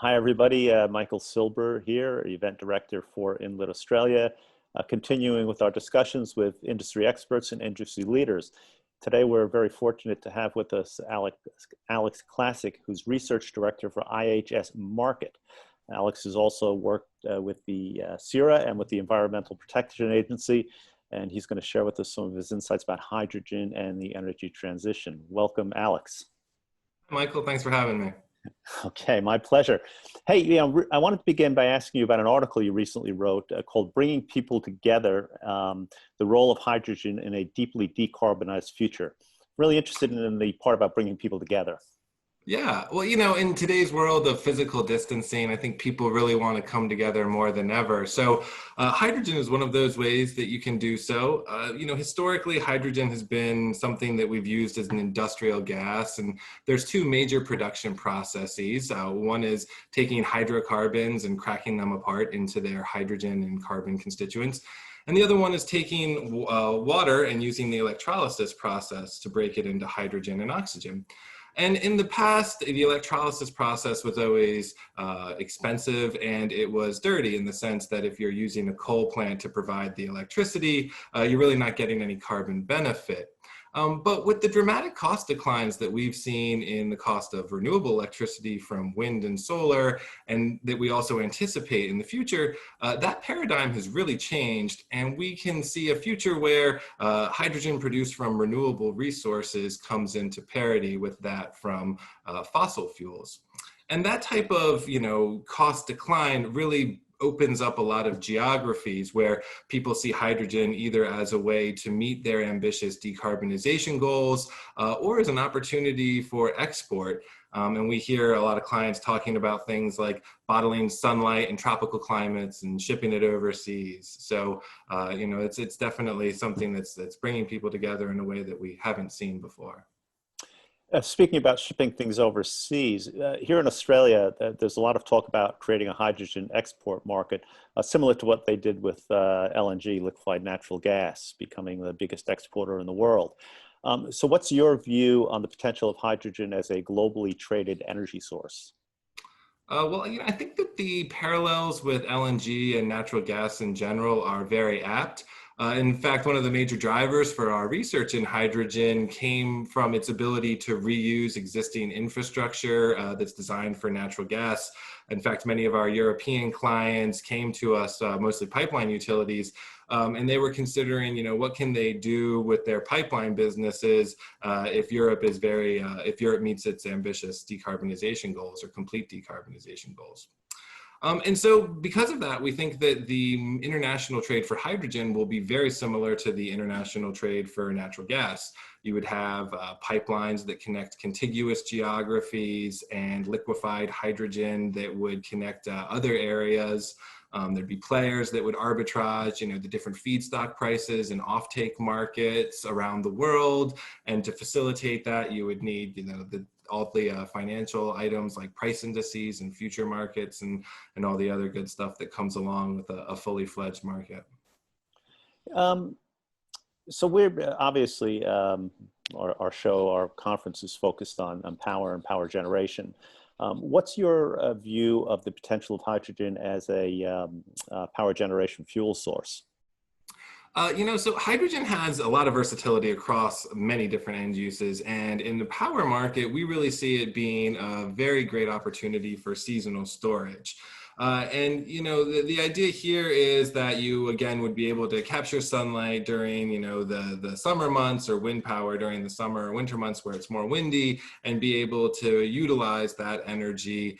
Hi, everybody. Michael Silber here, Event Director for Enlit Australia, continuing with our discussions with industry experts and industry leaders. Today, we're very fortunate to have with us Alex Klaessig, who's Research Director for IHS Markit. Alex has also worked with the CIRA and with the Environmental Protection Agency, and he's going to share with us some of his insights about hydrogen and the energy transition. Welcome, Alex. Michael, thanks for having me. Okay, my pleasure. Hey, I wanted to begin by asking you about an article you recently wrote called Bringing People Together, the Role of Hydrogen in a Deeply Decarbonized Future. Really interested in the part about bringing people together. Yeah, well, in today's world of physical distancing, I think people really want to come together more than ever. So hydrogen is one of those ways that you can do so. Historically, hydrogen has been something that we've used as an industrial gas, and there's two major production processes. One is taking hydrocarbons and cracking them apart into their hydrogen and carbon constituents. And the other one is taking water and using the electrolysis process to break it into hydrogen and oxygen. And in the past, the electrolysis process was always expensive, and it was dirty in the sense that if you're using a coal plant to provide the electricity, you're really not getting any carbon benefit. But with the dramatic cost declines that we've seen in the cost of renewable electricity from wind and solar, and that we also anticipate in the future, that paradigm has really changed, and we can see a future where hydrogen produced from renewable resources comes into parity with that from fossil fuels. And that type of, cost decline really opens up a lot of geographies where people see hydrogen either as a way to meet their ambitious decarbonization goals or as an opportunity for export. And we hear a lot of clients talking about things like bottling sunlight in tropical climates and shipping it overseas. So, it's definitely something that's bringing people together in a way that we haven't seen before. Speaking about shipping things overseas, here in Australia, there's a lot of talk about creating a hydrogen export market, similar to what they did with LNG, liquefied natural gas, becoming the biggest exporter in the world. So what's your view on the potential of hydrogen as a globally traded energy source? I think that the parallels with LNG and natural gas in general are very apt. In fact, one of the major drivers for our research in hydrogen came from its ability to reuse existing infrastructure that's designed for natural gas. In fact, many of our European clients came to us, mostly pipeline utilities, and they were considering, what can they do with their pipeline businesses if Europe meets its ambitious decarbonization goals or complete decarbonization goals. And so because of that, we think that the international trade for hydrogen will be very similar to the international trade for natural gas. You would have pipelines that connect contiguous geographies and liquefied hydrogen that would connect other areas. There'd be players that would arbitrage, the different feedstock prices and offtake markets around the world. And to facilitate that, you would need, all the financial items like price indices and future markets and all the other good stuff that comes along with a fully fledged market. So we're obviously, our conference is focused on power and power generation. What's your view of the potential of hydrogen as a power generation fuel source? So hydrogen has a lot of versatility across many different end uses, and in the power market, we really see it being a very great opportunity for seasonal storage. The idea here is that you, again, would be able to capture sunlight during, the summer months, or wind power during the summer or winter months where it's more windy, and be able to utilize that energy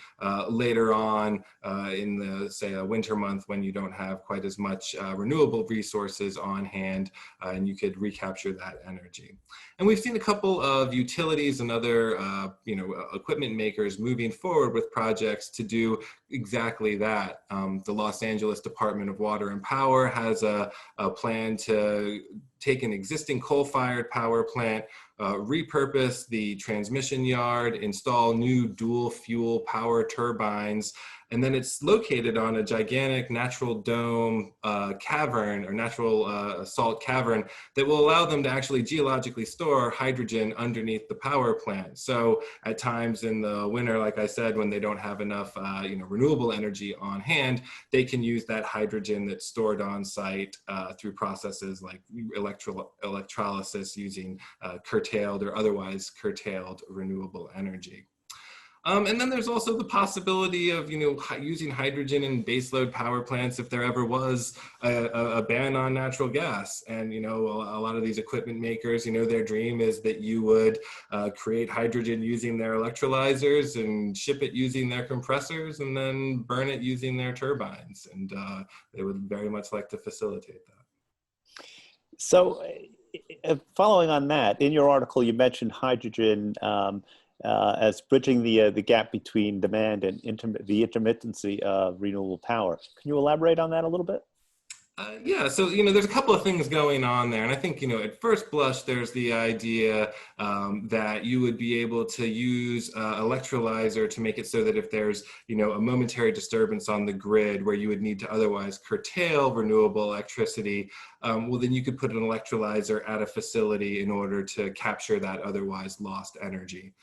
later on in the, say, a winter month when you don't have quite as much renewable resources on hand, and you could recapture that energy. And we've seen a couple of utilities and other, equipment makers moving forward with projects to do exactly that. The Los Angeles Department of Water and Power has a plan to take an existing coal-fired power plant, repurpose the transmission yard, install new dual fuel power turbines, and then it's located on a gigantic natural dome cavern, or natural salt cavern, that will allow them to actually geologically store hydrogen underneath the power plant. So at times in the winter, like I said, when they don't have enough renewable energy on hand, they can use that hydrogen that's stored on site through processes like electrolysis using curtailed or otherwise curtailed renewable energy. And then there's also the possibility of, using hydrogen in baseload power plants if there ever was a ban on natural gas. And, a lot of these equipment makers, their dream is that you would create hydrogen using their electrolyzers and ship it using their compressors and then burn it using their turbines. And they would very much like to facilitate that. So following on that, in your article, you mentioned hydrogen as bridging the gap between demand and the intermittency of renewable power. Can you elaborate on that a little bit? Yeah, so, there's a couple of things going on there. And I think, at first blush, there's the idea that you would be able to use electrolyzer to make it so that if there's, a momentary disturbance on the grid where you would need to otherwise curtail renewable electricity, well, then you could put an electrolyzer at a facility in order to capture that otherwise lost energy.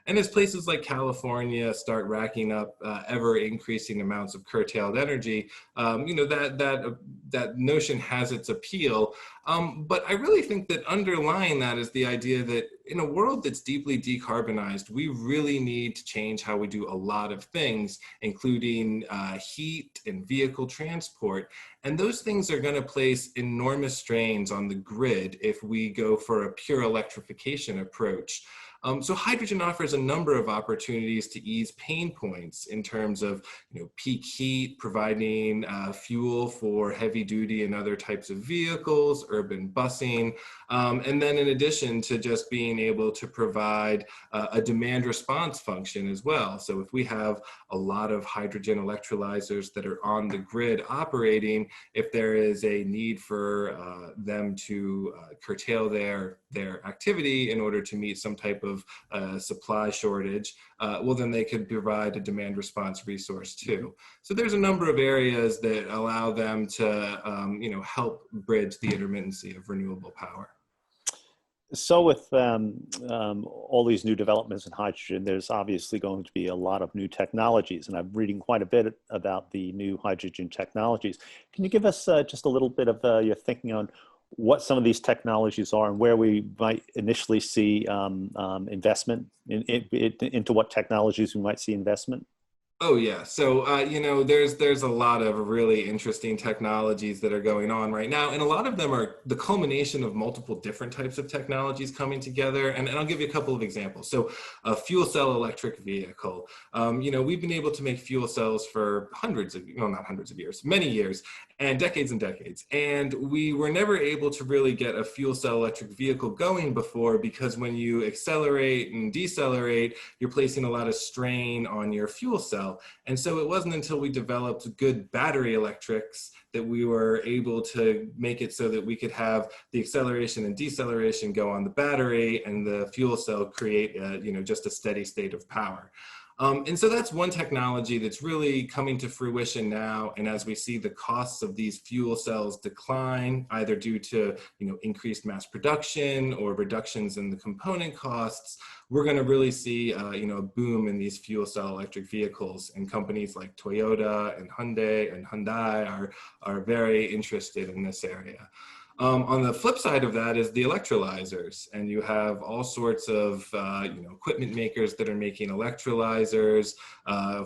And as places like California start racking up ever increasing amounts of curtailed energy, that notion has its appeal. But I really think that underlying that is the idea that in a world that's deeply decarbonized, we really need to change how we do a lot of things, including heat and vehicle transport. And those things are going to place enormous strains on the grid if we go for a pure electrification approach. So hydrogen offers a number of opportunities to ease pain points in terms of peak heat, providing fuel for heavy duty and other types of vehicles, urban busing, and then in addition to just being able to provide a demand response function as well. So if we have a lot of hydrogen electrolyzers that are on the grid operating, if there is a need for them to curtail their activity in order to meet some type of supply shortage, well, then they could provide a demand response resource too. So there's a number of areas that allow them to, help bridge the intermittency of renewable power. So with all these new developments in hydrogen, there's obviously going to be a lot of new technologies, and I'm reading quite a bit about the new hydrogen technologies. Can you give us just a little bit of your thinking on what some of these technologies are and where we might initially see investment into what technologies we might see investment? Oh yeah, so there's a lot of really interesting technologies that are going on right now, and a lot of them are the culmination of multiple different types of technologies coming together. And I'll give you a couple of examples. So a fuel cell electric vehicle. We've been able to make fuel cells for not hundreds of years, many years, and decades, and we were never able to really get a fuel cell electric vehicle going before, because when you accelerate and decelerate, you're placing a lot of strain on your fuel cell. And so it wasn't until we developed good battery electrics that we were able to make it so that we could have the acceleration and deceleration go on the battery and the fuel cell create just a steady state of power. And so that's one technology that's really coming to fruition now. And as we see the costs of these fuel cells decline, either due to increased mass production or reductions in the component costs, we're going to really see a boom in these fuel cell electric vehicles. And companies like Toyota and Hyundai are very interested in this area. On the flip side of that is the electrolyzers, and you have all sorts of equipment makers that are making electrolyzers,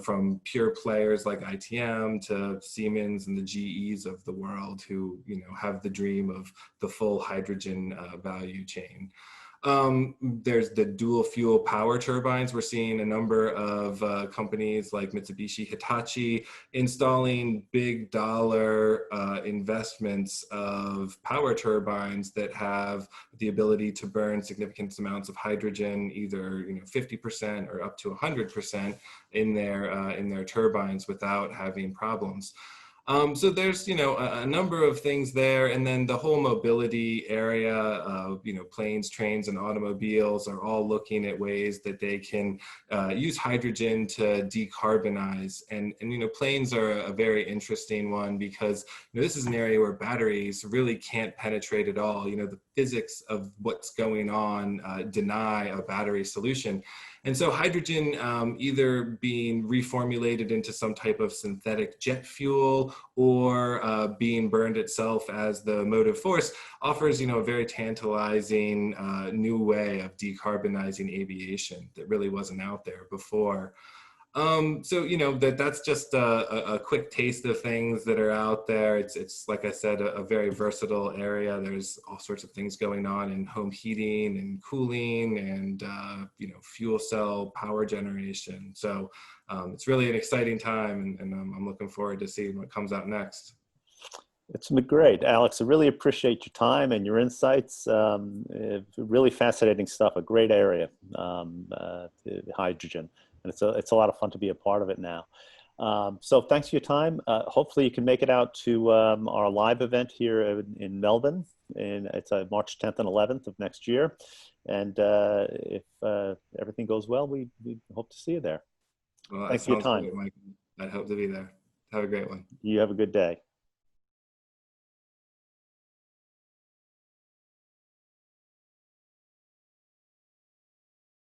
from pure players like ITM to Siemens and the GEs of the world, who have the dream of the full hydrogen value chain. There's the dual fuel power turbines. We're seeing a number of companies like Mitsubishi, Hitachi installing big dollar investments of power turbines that have the ability to burn significant amounts of hydrogen, either 50% or up to 100% in their turbines without having problems. So there's, a number of things there, and then the whole mobility area of, planes, trains, and automobiles are all looking at ways that they can use hydrogen to decarbonize. And planes are a very interesting one because, this is an area where batteries really can't penetrate at all. The physics of what's going on deny a battery solution. And so hydrogen either being reformulated into some type of synthetic jet fuel or being burned itself as the motive force offers, a very tantalizing new way of decarbonizing aviation that really wasn't out there before. So that's just a quick taste of things that are out there. It's like I said, a very versatile area. There's all sorts of things going on in home heating and cooling, and fuel cell power generation. So it's really an exciting time, and I'm looking forward to seeing what comes out next. It's been great, Alex. I really appreciate your time and your insights. Really fascinating stuff. A great area, hydrogen, and it's a lot of fun to be a part of it now. So thanks for your time. Hopefully you can make it out to our live event here in Melbourne. And it's March 10th and 11th of next year. And if everything goes well, we hope to see you there. Well, that Thanks for your sounds time. great, Mike. I hope to be there. Have a great one. You have a good day.